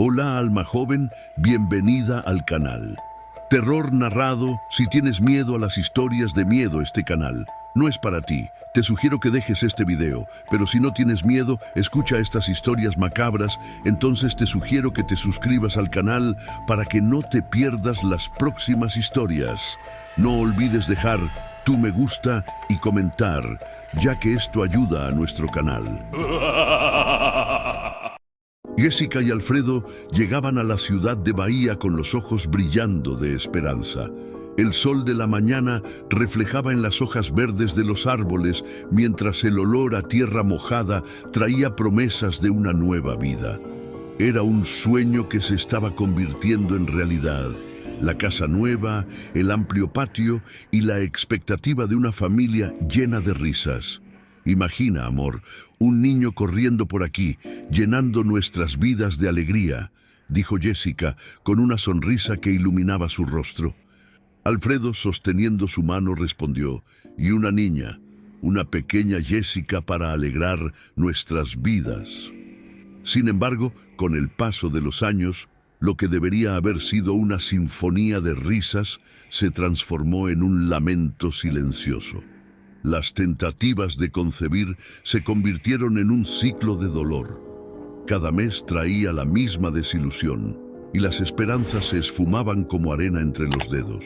Hola alma joven, bienvenida al canal. Terror narrado. Si tienes miedo a las historias de miedo, este canal no es para ti. Te sugiero que dejes este video, pero si no tienes miedo, escucha estas historias macabras, entonces te sugiero que te suscribas al canal para que no te pierdas las próximas historias. No olvides dejar tu me gusta y comentar, ya que esto ayuda a nuestro canal. Jessica y Alfredo llegaban a la ciudad de Bahía con los ojos brillando de esperanza. El sol de la mañana reflejaba en las hojas verdes de los árboles, mientras el olor a tierra mojada traía promesas de una nueva vida. Era un sueño que se estaba convirtiendo en realidad. La casa nueva, el amplio patio y la expectativa de una familia llena de risas. Imagina, amor, un niño corriendo por aquí, llenando nuestras vidas de alegría, dijo Jessica con una sonrisa que iluminaba su rostro. Alfredo, sosteniendo su mano, respondió, y una niña, una pequeña Jessica para alegrar nuestras vidas. Sin embargo, con el paso de los años, lo que debería haber sido una sinfonía de risas se transformó en un lamento silencioso. Las tentativas de concebir se convirtieron en un ciclo de dolor. Cada mes traía la misma desilusión y las esperanzas se esfumaban como arena entre los dedos.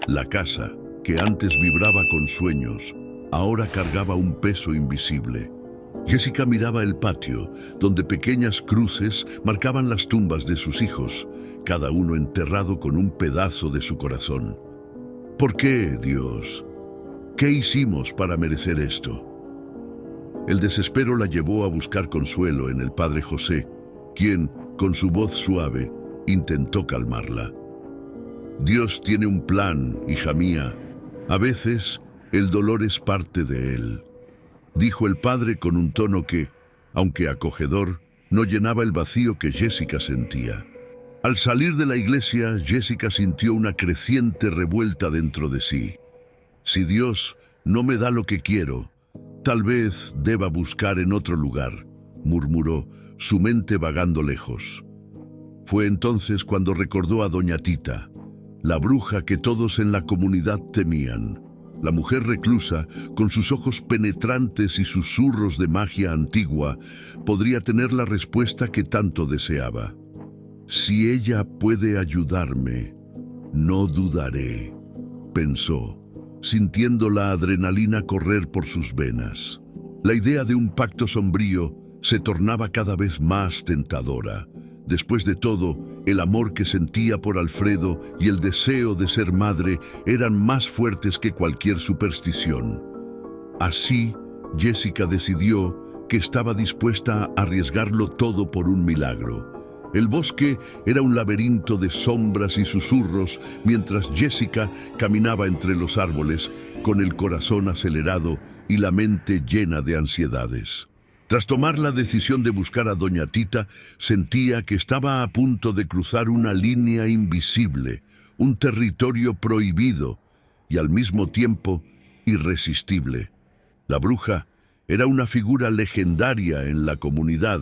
La casa, que antes vibraba con sueños, ahora cargaba un peso invisible. Jessica miraba el patio, donde pequeñas cruces marcaban las tumbas de sus hijos, cada uno enterrado con un pedazo de su corazón. ¿Por qué, Dios? ¿Qué hicimos para merecer esto? El desespero la llevó a buscar consuelo en el Padre José, quien, con su voz suave, intentó calmarla. Dios tiene un plan, hija mía. A veces, el dolor es parte de él, dijo el padre con un tono que, aunque acogedor, no llenaba el vacío que Jessica sentía. Al salir de la iglesia, Jessica sintió una creciente revuelta dentro de sí. Si Dios no me da lo que quiero, tal vez deba buscar en otro lugar, murmuró, su mente vagando lejos. Fue entonces cuando recordó a Doña Tita, la bruja que todos en la comunidad temían. La mujer reclusa, con sus ojos penetrantes y susurros de magia antigua, podría tener la respuesta que tanto deseaba. Si ella puede ayudarme, no dudaré, pensó, sintiendo la adrenalina correr por sus venas. La idea de un pacto sombrío se tornaba cada vez más tentadora. Después de todo, el amor que sentía por Alfredo y el deseo de ser madre eran más fuertes que cualquier superstición. Así, Jessica decidió que estaba dispuesta a arriesgarlo todo por un milagro. El bosque era un laberinto de sombras y susurros, mientras Jessica caminaba entre los árboles, con el corazón acelerado y la mente llena de ansiedades. Tras tomar la decisión de buscar a Doña Tita, sentía que estaba a punto de cruzar una línea invisible, un territorio prohibido y al mismo tiempo irresistible. La bruja era una figura legendaria en la comunidad,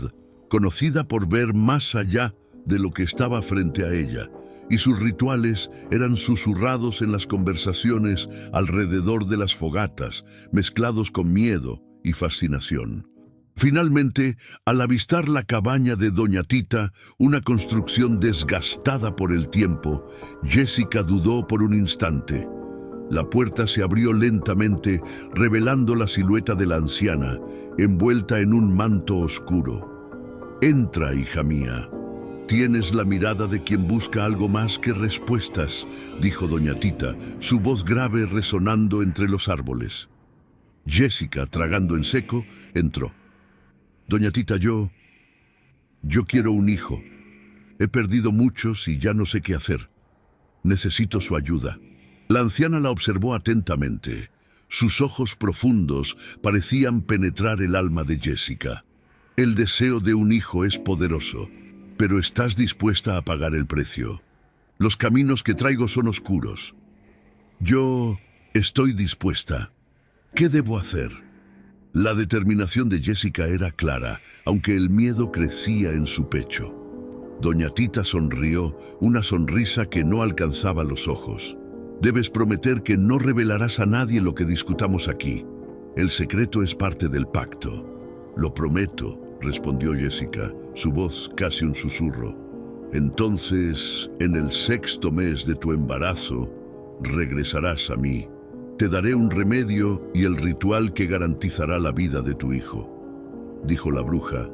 conocida por ver más allá de lo que estaba frente a ella, y sus rituales eran susurrados en las conversaciones alrededor de las fogatas, mezclados con miedo y fascinación. Finalmente, al avistar la cabaña de Doña Tita, una construcción desgastada por el tiempo, Jessica dudó por un instante. La puerta se abrió lentamente, revelando la silueta de la anciana, envuelta en un manto oscuro. «Entra, hija mía. Tienes la mirada de quien busca algo más que respuestas», dijo Doña Tita, su voz grave resonando entre los árboles. Jessica, tragando en seco, entró. «Doña Tita, yo quiero un hijo. He perdido muchos y ya no sé qué hacer. Necesito su ayuda». La anciana la observó atentamente. Sus ojos profundos parecían penetrar el alma de Jessica. «El deseo de un hijo es poderoso, pero estás dispuesta a pagar el precio. Los caminos que traigo son oscuros. Yo estoy dispuesta. ¿Qué debo hacer?». La determinación de Jessica era clara, aunque el miedo crecía en su pecho. Doña Tita sonrió, una sonrisa que no alcanzaba los ojos. Debes prometer que no revelarás a nadie lo que discutamos aquí. El secreto es parte del pacto. Lo prometo, respondió Jessica, su voz casi un susurro. Entonces, en el 6º mes de tu embarazo, regresarás a mí. Te daré un remedio y el ritual que garantizará la vida de tu hijo, dijo la bruja,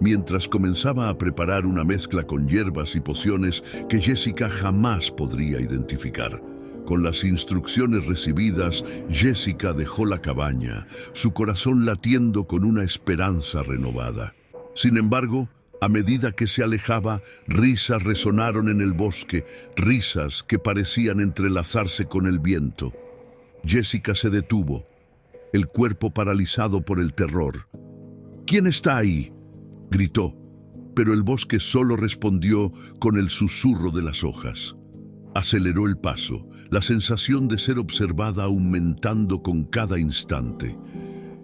mientras comenzaba a preparar una mezcla con hierbas y pociones que Jessica jamás podría identificar. Con las instrucciones recibidas, Jessica dejó la cabaña, su corazón latiendo con una esperanza renovada. Sin embargo, a medida que se alejaba, risas resonaron en el bosque, risas que parecían entrelazarse con el viento. Jessica se detuvo, el cuerpo paralizado por el terror. «¿Quién está ahí?», gritó, pero el bosque solo respondió con el susurro de las hojas. Aceleró el paso, la sensación de ser observada aumentando con cada instante.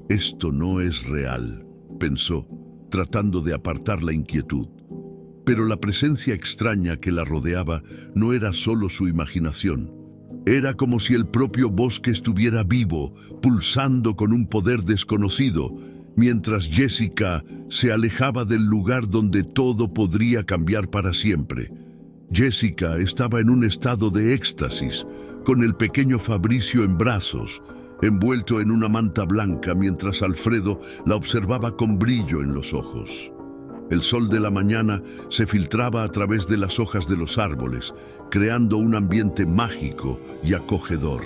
«Esto no es real», pensó, tratando de apartar la inquietud. Pero la presencia extraña que la rodeaba no era solo su imaginación. Era como si el propio bosque estuviera vivo, pulsando con un poder desconocido, mientras Jessica se alejaba del lugar donde todo podría cambiar para siempre. Jessica estaba en un estado de éxtasis, con el pequeño Fabricio en brazos, envuelto en una manta blanca mientras Alfredo la observaba con brillo en los ojos. El sol de la mañana se filtraba a través de las hojas de los árboles, creando un ambiente mágico y acogedor.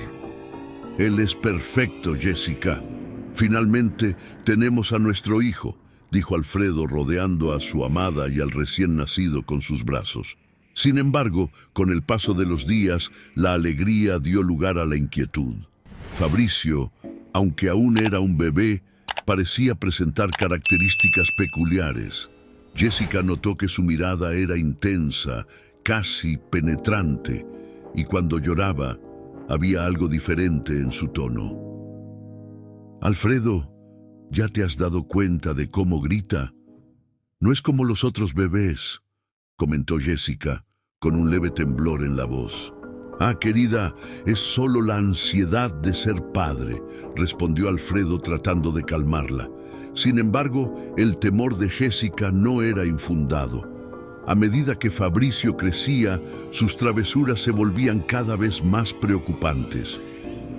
«Él es perfecto, Jessica. Finalmente tenemos a nuestro hijo», dijo Alfredo rodeando a su amada y al recién nacido con sus brazos. Sin embargo, con el paso de los días, la alegría dio lugar a la inquietud. Fabricio, aunque aún era un bebé, parecía presentar características peculiares. Jessica notó que su mirada era intensa, casi penetrante, y cuando lloraba, había algo diferente en su tono. «Alfredo, ¿ya te has dado cuenta de cómo grita? No es como los otros bebés», comentó Jessica, con un leve temblor en la voz. «Ah, querida, es solo la ansiedad de ser padre», respondió Alfredo tratando de calmarla. Sin embargo, el temor de Jessica no era infundado. A medida que Fabricio crecía, sus travesuras se volvían cada vez más preocupantes.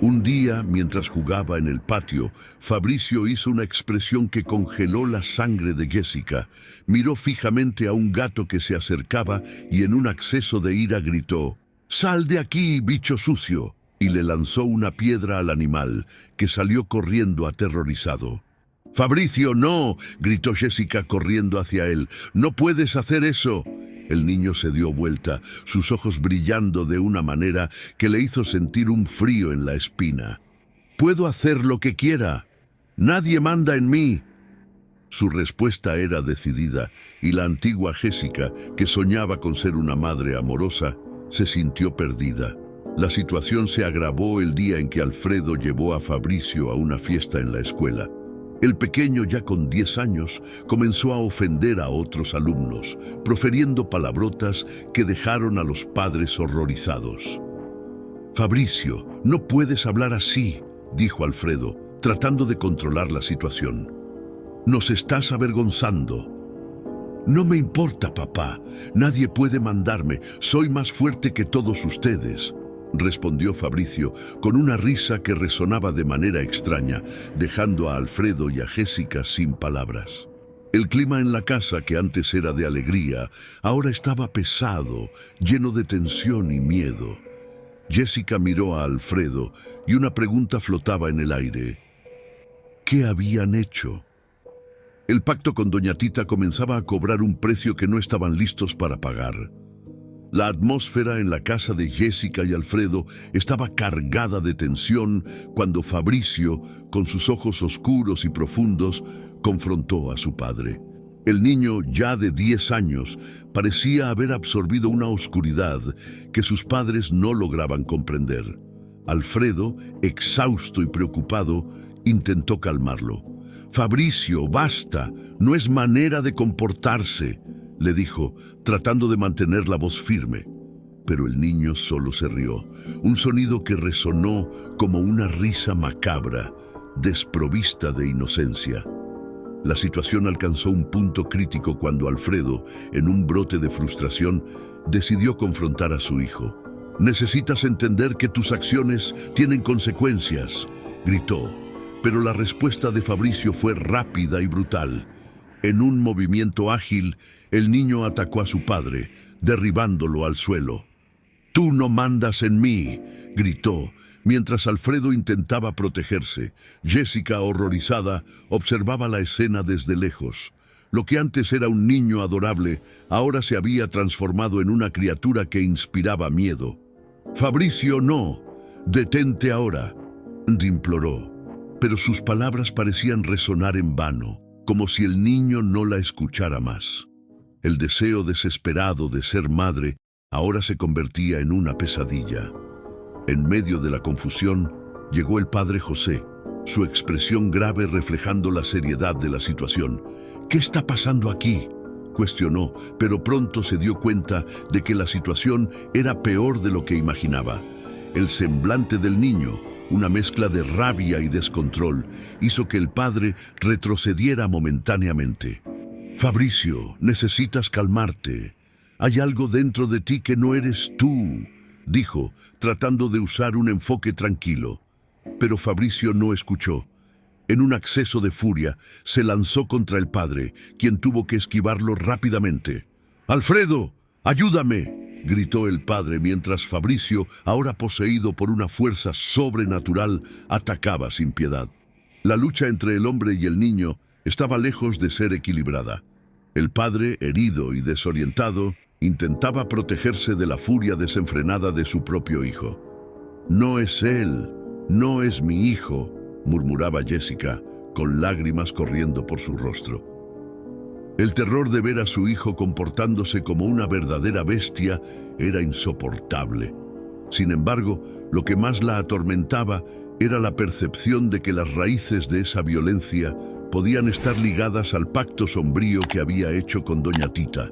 Un día, mientras jugaba en el patio, Fabricio hizo una expresión que congeló la sangre de Jessica. Miró fijamente a un gato que se acercaba y en un acceso de ira gritó: «¡Sal de aquí, bicho sucio!», y le lanzó una piedra al animal, que salió corriendo aterrorizado. «¡Fabricio, no!», gritó Jessica corriendo hacia él. «¡No puedes hacer eso!». El niño se dio vuelta, sus ojos brillando de una manera que le hizo sentir un frío en la espina. «Puedo hacer lo que quiera. Nadie manda en mí». Su respuesta era decidida, y la antigua Jessica, que soñaba con ser una madre amorosa, se sintió perdida. La situación se agravó el día en que Alfredo llevó a Fabricio a una fiesta en la escuela. El pequeño, ya con 10 años, comenzó a ofender a otros alumnos, profiriendo palabrotas que dejaron a los padres horrorizados. «Fabricio, no puedes hablar así», dijo Alfredo, tratando de controlar la situación. «Nos estás avergonzando». «No me importa, papá. Nadie puede mandarme. Soy más fuerte que todos ustedes», respondió Fabricio con una risa que resonaba de manera extraña, dejando a Alfredo y a Jessica sin palabras. El clima en la casa, que antes era de alegría, ahora estaba pesado, lleno de tensión y miedo. Jessica miró a Alfredo y una pregunta flotaba en el aire. ¿Qué habían hecho? El pacto con Doña Tita comenzaba a cobrar un precio que no estaban listos para pagar. La atmósfera en la casa de Jessica y Alfredo estaba cargada de tensión cuando Fabricio, con sus ojos oscuros y profundos, confrontó a su padre. El niño, ya de 10 años, parecía haber absorbido una oscuridad que sus padres no lograban comprender. Alfredo, exhausto y preocupado, intentó calmarlo. «Fabricio, basta, no es manera de comportarse», le dijo, tratando de mantener la voz firme. Pero el niño solo se rió, un sonido que resonó como una risa macabra, desprovista de inocencia. La situación alcanzó un punto crítico cuando Alfredo, en un brote de frustración, decidió confrontar a su hijo. «Necesitas entender que tus acciones tienen consecuencias», gritó, pero la respuesta de Fabricio fue rápida y brutal. En un movimiento ágil, el niño atacó a su padre, derribándolo al suelo. «Tú no mandas en mí», gritó, mientras Alfredo intentaba protegerse. Jessica, horrorizada, observaba la escena desde lejos. Lo que antes era un niño adorable, ahora se había transformado en una criatura que inspiraba miedo. «Fabricio, no. Detente ahora», imploró. Pero sus palabras parecían resonar en vano, como si el niño no la escuchara más. El deseo desesperado de ser madre ahora se convertía en una pesadilla. En medio de la confusión, llegó el padre José, su expresión grave reflejando la seriedad de la situación. «¿Qué está pasando aquí?», cuestionó, pero pronto se dio cuenta de que la situación era peor de lo que imaginaba. El semblante del niño, una mezcla de rabia y descontrol, hizo que el padre retrocediera momentáneamente. «Fabricio, necesitas calmarte. Hay algo dentro de ti que no eres tú», dijo, tratando de usar un enfoque tranquilo. Pero Fabricio no escuchó. En un acceso de furia, se lanzó contra el padre, quien tuvo que esquivarlo rápidamente. «¡Alfredo, ayúdame!», gritó el padre mientras Fabricio, ahora poseído por una fuerza sobrenatural, atacaba sin piedad. La lucha entre el hombre y el niño estaba lejos de ser equilibrada. El padre, herido y desorientado, intentaba protegerse de la furia desenfrenada de su propio hijo. «No es él, no es mi hijo», murmuraba Jessica, con lágrimas corriendo por su rostro. El terror de ver a su hijo comportándose como una verdadera bestia era insoportable. Sin embargo, lo que más la atormentaba era la percepción de que las raíces de esa violencia podían estar ligadas al pacto sombrío que había hecho con doña Tita.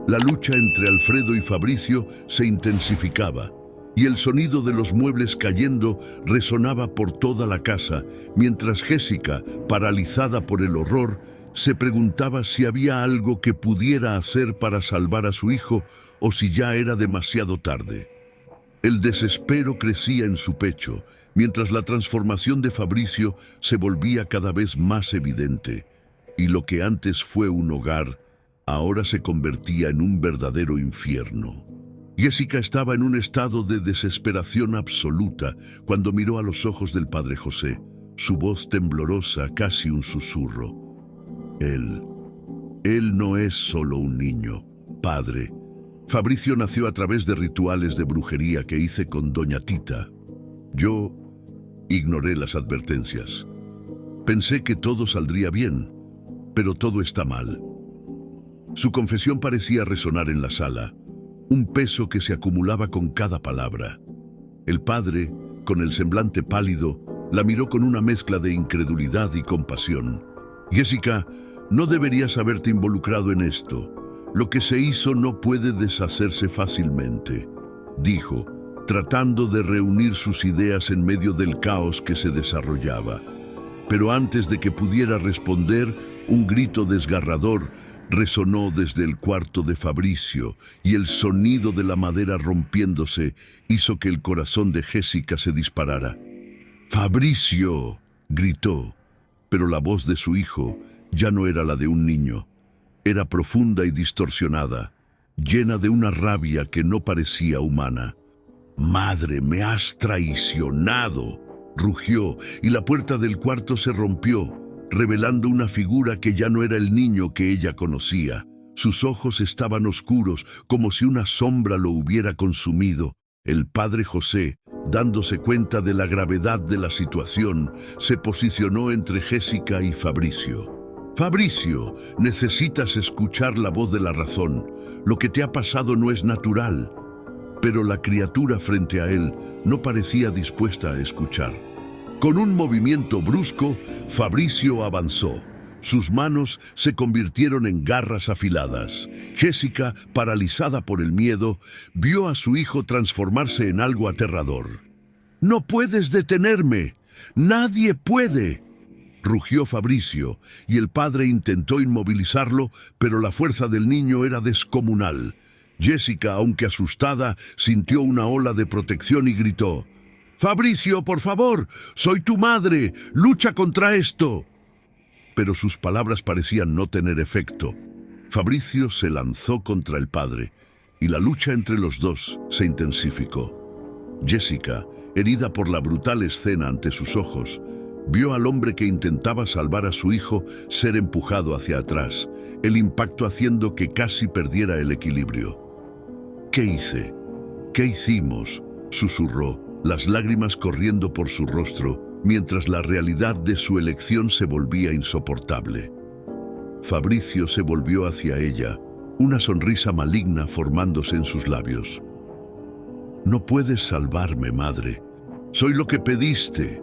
La lucha entre Alfredo y Fabricio se intensificaba, y el sonido de los muebles cayendo resonaba por toda la casa, mientras Jessica, paralizada por el horror, se preguntaba si había algo que pudiera hacer para salvar a su hijo o si ya era demasiado tarde. El desespero crecía en su pecho, mientras la transformación de Fabricio se volvía cada vez más evidente, y lo que antes fue un hogar, ahora se convertía en un verdadero infierno. Jessica estaba en un estado de desesperación absoluta cuando miró a los ojos del padre José, su voz temblorosa, casi un susurro. Él no es solo un niño, padre. Fabricio nació a través de rituales de brujería que hice con doña Tita. Yo ignoré las advertencias. Pensé que todo saldría bien, pero todo está mal». Su confesión parecía resonar en la sala, un peso que se acumulaba con cada palabra. El padre, con el semblante pálido, la miró con una mezcla de incredulidad y compasión. «Jessica, no deberías haberte involucrado en esto. Lo que se hizo no puede deshacerse fácilmente», dijo, tratando de reunir sus ideas en medio del caos que se desarrollaba. Pero antes de que pudiera responder, un grito desgarrador resonó desde el cuarto de Fabricio y el sonido de la madera rompiéndose hizo que el corazón de Jessica se disparara. «¡Fabricio!», gritó, pero la voz de su hijo ya no era la de un niño. Era profunda y distorsionada, llena de una rabia que no parecía humana. «¡Madre, me has traicionado!», rugió, y la puerta del cuarto se rompió, revelando una figura que ya no era el niño que ella conocía. Sus ojos estaban oscuros, como si una sombra lo hubiera consumido. El padre José, dándose cuenta de la gravedad de la situación, se posicionó entre Jessica y Fabricio. «Fabricio, necesitas escuchar la voz de la razón. Lo que te ha pasado no es natural». Pero la criatura frente a él no parecía dispuesta a escuchar. Con un movimiento brusco, Fabricio avanzó. Sus manos se convirtieron en garras afiladas. Jessica, paralizada por el miedo, vio a su hijo transformarse en algo aterrador. «¡No puedes detenerme! ¡Nadie puede!», rugió Fabricio, y el padre intentó inmovilizarlo, pero la fuerza del niño era descomunal. Jessica, aunque asustada, sintió una ola de protección y gritó: «Fabricio, por favor, soy tu madre, lucha contra esto». Pero sus palabras parecían no tener efecto. Fabricio se lanzó contra el padre, y la lucha entre los dos se intensificó. Jessica, herida por la brutal escena ante sus ojos, vio al hombre que intentaba salvar a su hijo ser empujado hacia atrás, el impacto haciendo que casi perdiera el equilibrio. «¿Qué hice? ¿Qué hicimos?», susurró, las lágrimas corriendo por su rostro, mientras la realidad de su elección se volvía insoportable. Fabricio se volvió hacia ella, una sonrisa maligna formándose en sus labios. «No puedes salvarme, madre. Soy lo que pediste».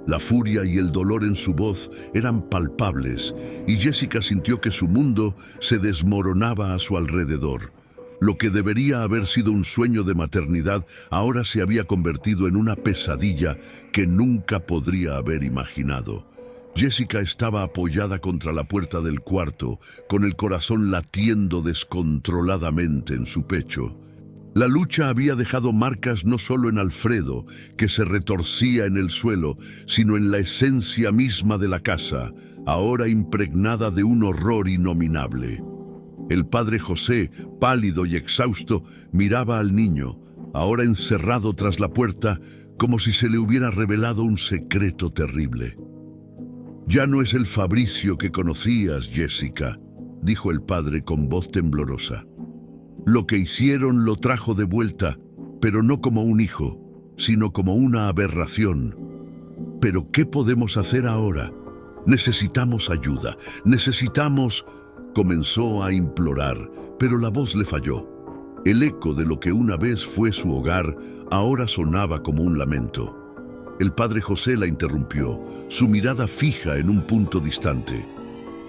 La furia y el dolor en su voz eran palpables, y Jessica sintió que su mundo se desmoronaba a su alrededor. Lo que debería haber sido un sueño de maternidad ahora se había convertido en una pesadilla que nunca podría haber imaginado. Jessica estaba apoyada contra la puerta del cuarto, con el corazón latiendo descontroladamente en su pecho. La lucha había dejado marcas no solo en Alfredo, que se retorcía en el suelo, sino en la esencia misma de la casa, ahora impregnada de un horror innominable. El padre José, pálido y exhausto, miraba al niño, ahora encerrado tras la puerta, como si se le hubiera revelado un secreto terrible. «Ya no es el Fabricio que conocías, Jessica», dijo el padre con voz temblorosa. «Lo que hicieron lo trajo de vuelta, pero no como un hijo, sino como una aberración. Pero ¿qué podemos hacer ahora? Necesitamos ayuda, necesitamos...». Comenzó a implorar, pero la voz le falló. El eco de lo que una vez fue su hogar ahora sonaba como un lamento. El padre José la interrumpió, su mirada fija en un punto distante.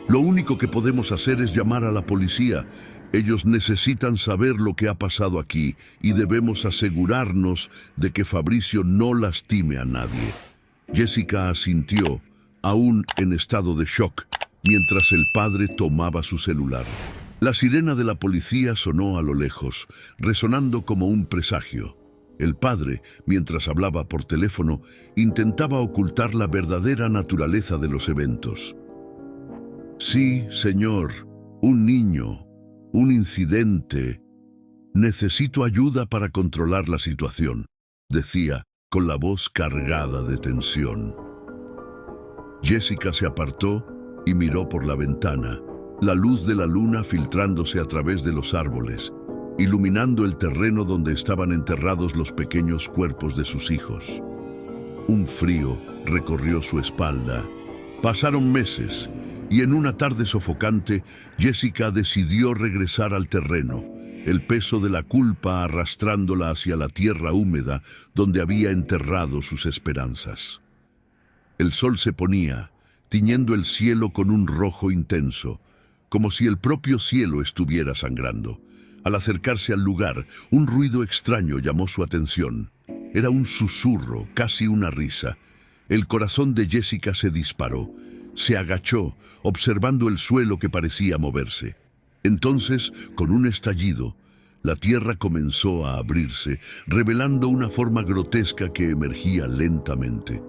«Lo único que podemos hacer es llamar a la policía. Ellos necesitan saber lo que ha pasado aquí y debemos asegurarnos de que Fabricio no lastime a nadie». Jessica asintió, aún en estado de shock, mientras el padre tomaba su celular. La sirena de la policía sonó a lo lejos, resonando como un presagio. El padre, mientras hablaba por teléfono, intentaba ocultar la verdadera naturaleza de los eventos. «Sí, señor, un niño, un incidente. Necesito ayuda para controlar la situación», decía, con la voz cargada de tensión. Jessica se apartó y miró por la ventana, la luz de la luna filtrándose a través de los árboles, iluminando el terreno donde estaban enterrados los pequeños cuerpos de sus hijos. Un frío recorrió su espalda. Pasaron meses, y en una tarde sofocante, Jessica decidió regresar al terreno, el peso de la culpa arrastrándola hacia la tierra húmeda donde había enterrado sus esperanzas. El sol se ponía, tiñendo el cielo con un rojo intenso, como si el propio cielo estuviera sangrando. Al acercarse al lugar, un ruido extraño llamó su atención. Era un susurro, casi una risa. El corazón de Jessica se disparó. Se agachó, observando el suelo que parecía moverse. Entonces, con un estallido, la tierra comenzó a abrirse, revelando una forma grotesca que emergía lentamente.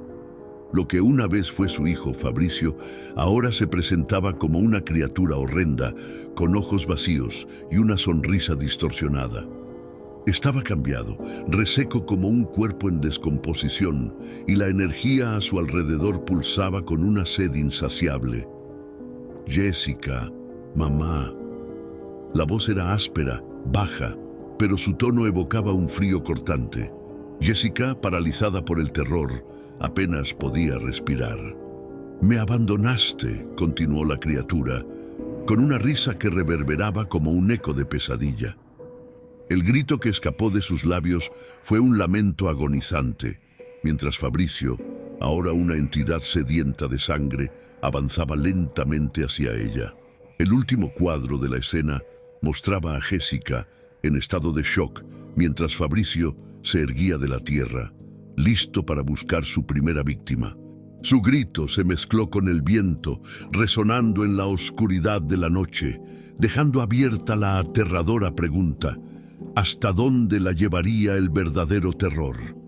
Lo que una vez fue su hijo Fabricio, ahora se presentaba como una criatura horrenda, con ojos vacíos y una sonrisa distorsionada. Estaba cambiado, reseco como un cuerpo en descomposición, y la energía a su alrededor pulsaba con una sed insaciable. «Jessica, mamá». La voz era áspera, baja, pero su tono evocaba un frío cortante. Jessica, paralizada por el terror, apenas podía respirar. «Me abandonaste», continuó la criatura, con una risa que reverberaba como un eco de pesadilla. El grito que escapó de sus labios fue un lamento agonizante, mientras Fabricio, Ahora una entidad sedienta de sangre avanzaba lentamente hacia ella. El último cuadro de la escena mostraba a Jessica en estado de shock, mientras Fabricio se erguía de la tierra, listo para buscar su primera víctima. Su grito se mezcló con el viento, resonando en la oscuridad de la noche, dejando abierta la aterradora pregunta: ¿hasta dónde la llevaría el verdadero terror?